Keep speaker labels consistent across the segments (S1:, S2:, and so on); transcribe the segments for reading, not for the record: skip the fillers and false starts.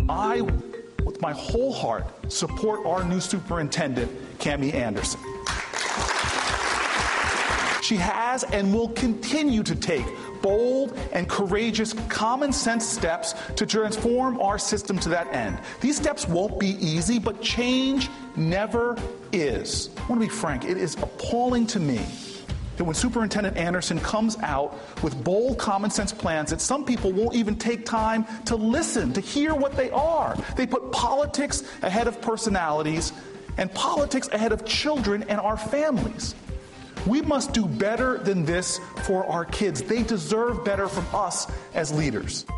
S1: I, with my whole heart, support our new superintendent, Cami Anderson. She has and will continue to take bold and courageous common sense steps to transform our system to that end. These steps won't be easy, but change never is. I want to be frank, it is appalling to me that when Superintendent Anderson comes out with bold common sense plans that some people won't even take time to listen, to hear what they are. They put politics ahead of personalities and politics ahead of children and our families. We must do better than this for our kids. They deserve better from us as leaders.
S2: All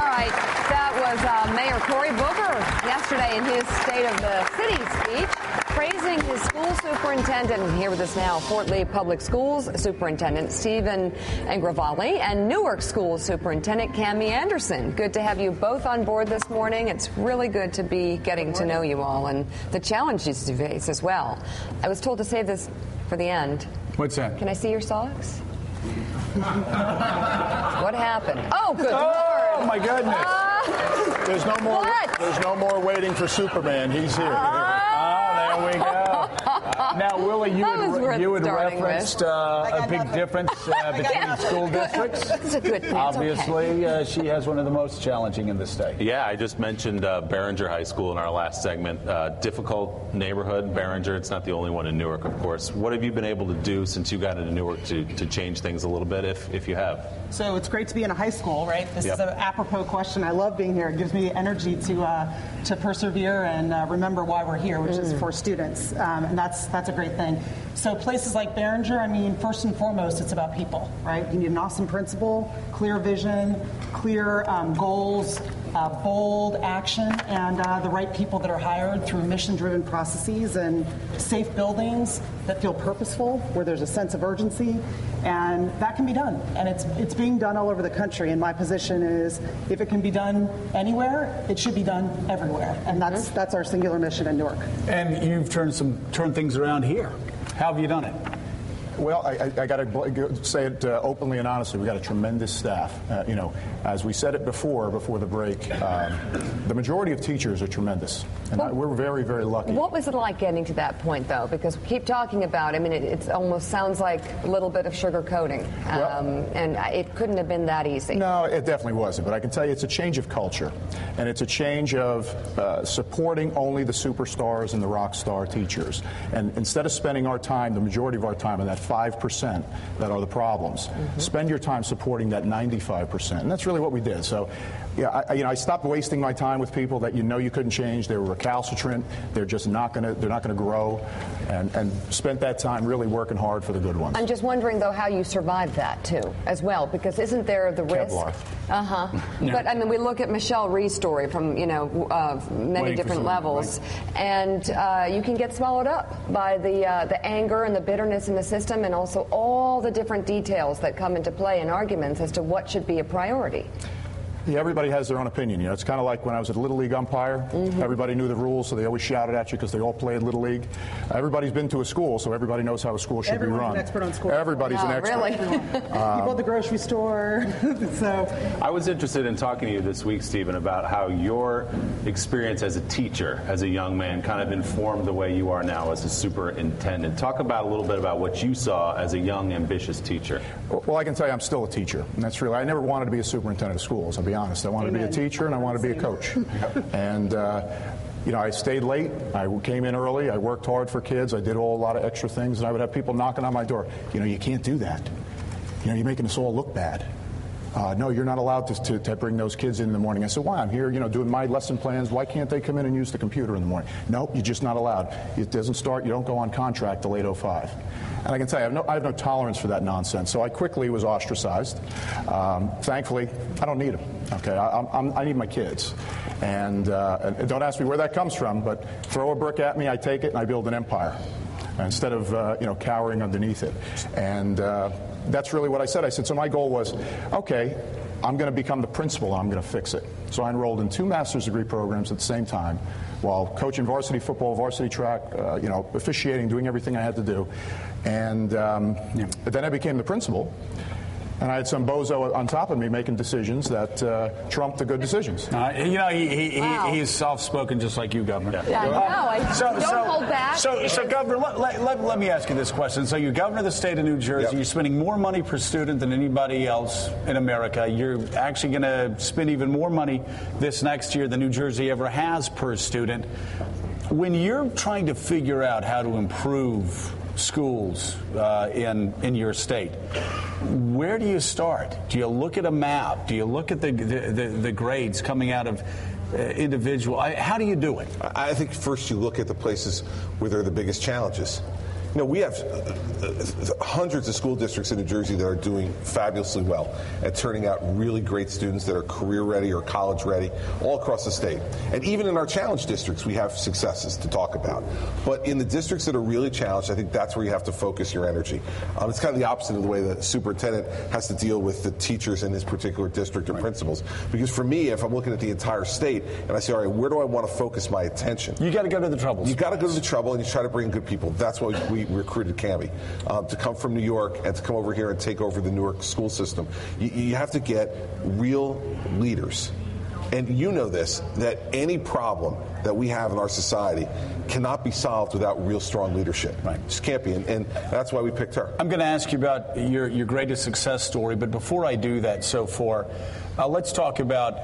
S2: right, that was Mayor Cory Booker yesterday in his State of the City speech, praising his school superintendent. And here with us now, Fort Lee Public Schools Superintendent Stephen Engravalle and Newark School Superintendent Cami Anderson. Good to have you both on board this morning. It's really good to be getting to know you all and the challenges you face as well. I was told to save this for the end.
S3: What's that?
S2: Can I see your socks? What happened? Oh, good Lord!
S3: Oh, my goodness. There's no more.
S2: What?
S3: There's no more waiting for Superman. He's here. Oh, there we go. Now, Willie, you had referenced a big difference between school districts.
S2: That's a good thing.
S3: Obviously, she has one of the most challenging in the state.
S4: Yeah, I just mentioned Behringer High School in our last segment. Difficult neighborhood, Behringer. It's not the only one in Newark, of course. What have you been able to do since you got into Newark to change things a little bit, if you have?
S5: So it's great to be in a high school, right? This is an apropos question. I love being here. It gives me energy to persevere and remember why we're here, which is for students, and that's a great thing. So places like Behringer, I mean, first and foremost, it's about people, right? You need an awesome principal, clear vision, clear goals, bold action, and the right people that are hired through mission-driven processes and safe buildings that feel purposeful, where there's a sense of urgency, and that can be done. And it's being done all over the country, and my position is if it can be done anywhere, it should be done everywhere, and that's our singular mission in Newark.
S3: And you've turned things around here. How have you done it?
S6: Well, I got to say it openly and honestly. We got a tremendous staff. As we said it before the break, the majority of teachers are tremendous, and we're very, very lucky.
S2: What was it like getting to that point, though? Because we keep talking about. I mean, it almost sounds like a little bit of sugar coating, and it couldn't have been that easy.
S6: No, it definitely wasn't. But I can tell you, it's a change of culture, and it's a change of supporting only the superstars and the rock star teachers, and instead of spending our time, the majority of our time, on that 5% that are the problems. Spend your time supporting that 95%, and that's really what we did. So, I stopped wasting my time with people that you couldn't change. They were recalcitrant. They're just not going to grow, and spent that time really working hard for the good ones.
S2: I'm just wondering though how you survived that too, as well, because isn't there the risk?
S6: Kevlar.
S2: Yeah. But I mean, we look at Michelle Rhee's story from many different levels, and you can get swallowed up by the anger and the bitterness in the system, and also all the different details that come into play in arguments as to what should be a priority.
S6: Yeah, everybody has their own opinion. It's kind of like when I was a Little League umpire. Everybody knew the rules, so they always shouted at you because they all played Little League. Everybody's been to a school, so everybody knows how a school should be run.
S5: Everyone's an expert on school.
S6: Everybody's an expert.
S2: Really?
S5: People at the grocery store. So
S4: I was interested in talking to you this week, Stephen, about how your experience as a teacher, as a young man, kind of informed the way you are now as a superintendent. Talk about a little bit about what you saw as a young, ambitious teacher.
S6: Well, I can tell you I'm still a teacher, and that's really, I never wanted to be a superintendent of schools, I'll be honest. I wanted to be a teacher, and I wanted to be a coach. And I stayed late. I came in early. I worked hard for kids. I did a lot of extra things, and I would have people knocking on my door. You can't do that. You're making us all look bad. No, you're not allowed to bring those kids in the morning. I said, why? I'm here, doing my lesson plans. Why can't they come in and use the computer in the morning? No, you're just not allowed. It doesn't start. You don't go on contract till 8:05. And I can tell you, I have no tolerance for that nonsense. So I quickly was ostracized. Thankfully, I don't need them. Okay, I need my kids. And don't ask me where that comes from, but throw a brick at me, I take it, and I build an empire instead of cowering underneath it. And that's really what I said. I said, so my goal was, okay, I'm going to become the principal, I'm going to fix it. So I enrolled in 2 master's degree programs at the same time, while coaching varsity football, varsity track, officiating, doing everything I had to do. And then I became the principal. And I had some bozo on top of me making decisions that trumped the good decisions.
S3: He's soft-spoken just like you, Governor.
S2: Don't hold back.
S3: So Governor, let me ask you this question. So you're governor of the state of New Jersey.
S7: Yep.
S3: You're spending more money per student than anybody else in America. You're actually going to spend even more money this next year than New Jersey ever has per student. When you're trying to figure out how to improve schools in your state, where do you start? Do you look at a map? Do you look at the grades coming out of individual? How do you do it?
S7: I think first you look at the places where there are the biggest challenges. You know, we have hundreds of school districts in New Jersey that are doing fabulously well at turning out really great students that are career ready or college ready all across the state. And even in our challenge districts, we have successes to talk about. But in the districts that are really challenged, I think that's where you have to focus your energy. It's kind of the opposite of the way the superintendent has to deal with the teachers in his particular district or principals. Because for me, if I'm looking at the entire state and I say, all right, where do I want to focus my attention?
S3: You got to go to the trouble.
S7: You got to go to the trouble, and you try to bring good people. That's why we recruited Cammie to come from New York and to come over here and take over the Newark school system. You have to get real leaders. And you know this, that any problem that we have in our society cannot be solved without real strong leadership.
S3: Right.
S7: Just can't be. And that's why we picked her.
S3: I'm going to ask you about your greatest success story, but before I do that so far, let's talk about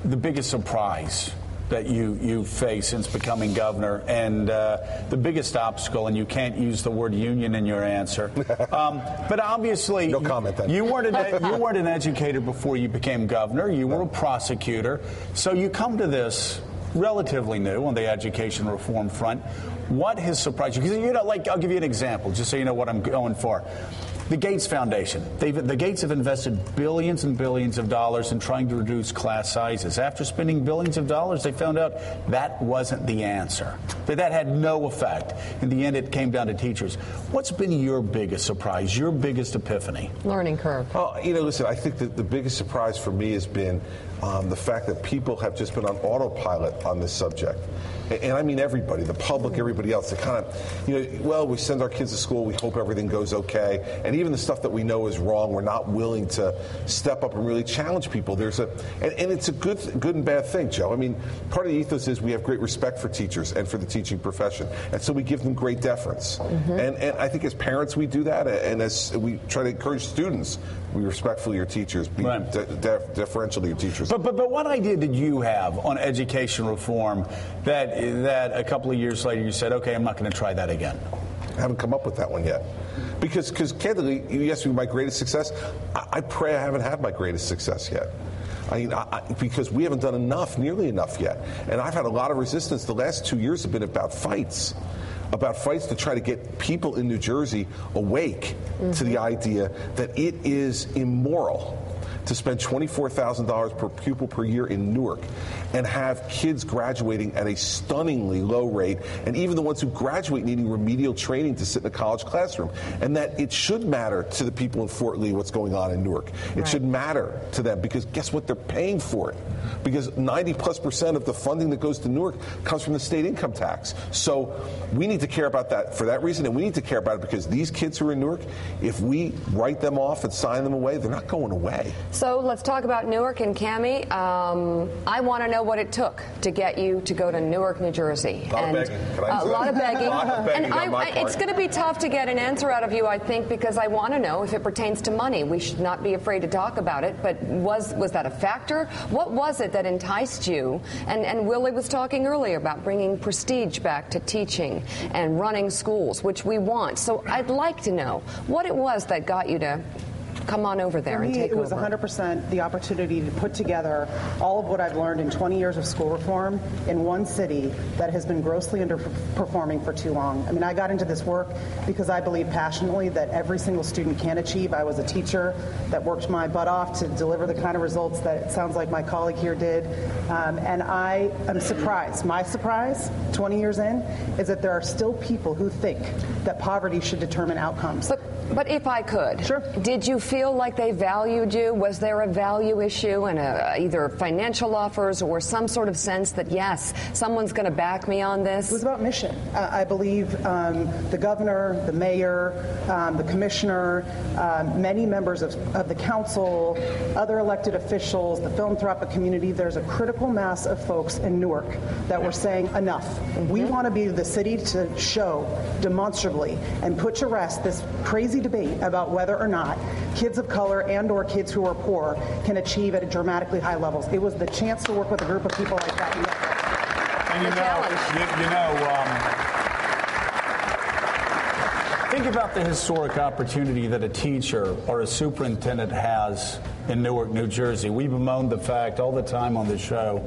S3: the biggest surprise that you face since becoming governor, and the biggest obstacle, and you can't use the word union in your answer. But obviously,
S7: no comment then.
S3: You weren't an educator before you became governor. You were a prosecutor. So you come to this relatively new on the education reform front. What has surprised you? Because I'll give you an example, just so you know what I'm going for. The Gates Foundation. The Gates have invested billions and billions of dollars in trying to reduce class sizes. After spending billions of dollars, they found out that wasn't the answer. That had no effect. In the end, it came down to teachers. What's been your biggest surprise, your biggest epiphany?
S2: Learning curve.
S7: Oh, listen, I think that the biggest surprise for me has been the fact that people have just been on autopilot on this subject. And I mean everybody, the public, everybody else. They kind of, we send our kids to school, we hope everything goes okay. And even the stuff that we know is wrong, we're not willing to step up and really challenge people. And it's a good and bad thing, Joe. I mean, part of the ethos is we have great respect for teachers and for the teaching profession. And so we give them great deference. Mm-hmm. And I think as parents we do that, and as we try to encourage students, we respectfully your teachers, be deferential to your teachers.
S3: But what idea did you have on education reform that a couple of years later you said, okay, I'm not going to try that again?
S7: I haven't come up with that one yet. Because candidly, you asked me my greatest success. I pray I haven't had my greatest success yet. Because we haven't done nearly enough yet. And I've had a lot of resistance. The last 2 years have been about fights to try to get people in New Jersey awake to the idea that it is immoral to spend $24,000 per pupil per year in Newark and have kids graduating at a stunningly low rate, and even the ones who graduate needing remedial training to sit in a college classroom, and that it should matter to the people in Fort Lee what's going on in Newark. It should matter to them, because guess what? They're paying for it. Because 90+% of the funding that goes to Newark comes from the state income tax. So we need to care about that for that reason, and we need to care about it because these kids who are in Newark, if we write them off and sign them away, they're not going away.
S2: So let's talk about Newark and Cammie. I want to know what it took to get you to go to Newark, New Jersey.
S7: A lot of begging.
S2: And it's going to be tough to get an answer out of you, I think, because I want to know if it pertains to money. We should not be afraid to talk about it, but was that a factor? What was it that enticed you? And Willie was talking earlier about bringing prestige back to teaching and running schools, which we want. So I'd like to know what it was that got you to come on over there and take over.
S5: It was 100% the opportunity to put together all of what I've learned in 20 years of school reform in one city that has been grossly underperforming for too long. I mean, I got into this work because I believe passionately that every single student can achieve. I was a teacher that worked my butt off to deliver the kind of results that it sounds like my colleague here did. And I am surprised. My surprise, 20 years in, is that there are still people who think that poverty should determine outcomes.
S2: But if I could,
S5: sure.
S2: Did you feel like they valued you? Was there a value issue and either financial offers or some sort of sense that, yes, someone's going to back me on this?
S5: It was about mission. I believe the governor, the mayor, the commissioner, many members of the council, other elected officials, the philanthropic community, there's a critical mass of folks in Newark that were saying enough. We want to be the city to show demonstrably and put to rest this crazy debate about whether or not kids of color and or kids who are poor can achieve at dramatically high levels. It was the chance to work with a group of people like that.
S3: And think about the historic opportunity that a teacher or a superintendent has in Newark, New Jersey. We bemoan the fact all the time on the show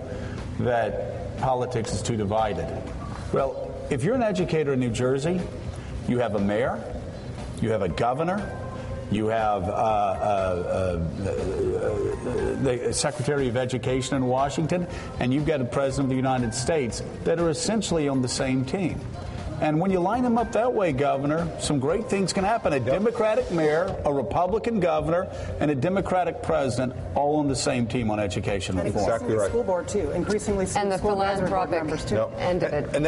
S3: that politics is too divided. Well, if you're an educator in New Jersey, you have a mayor, you have a governor, you have the Secretary of Education in Washington, and you've got a President of the United States that are essentially on the same team. And when you line them up that way, Governor, some great things can happen. A Democratic mayor, a Republican governor, and a Democratic president all on the same team on education reform.
S7: Exactly right.
S5: School board, too. Increasingly,
S2: and the
S5: school philanthropic members, too.
S2: End of it.
S7: And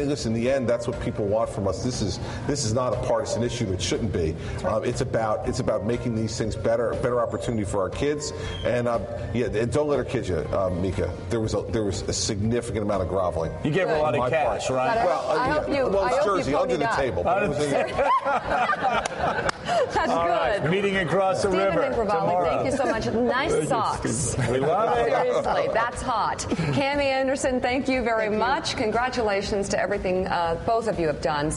S7: listen, in the end, that's what people want from us. This is not a partisan issue. It shouldn't be. Right. It's about making these things better opportunity for our kids. And and don't let her kid you, Mika. There was a significant amount of groveling.
S3: You gave her a lot of cash, right?
S2: I hope you.
S7: Well, it's Jersey, under the table.
S2: That's
S3: all
S2: good.
S3: Right, meeting across the river
S2: Engravalle,
S3: tomorrow.
S2: thank you so much. Nice socks.
S3: We love it.
S2: Seriously, that's hot. Cammie Anderson, thank you very much. Congratulations to everything both of you have done.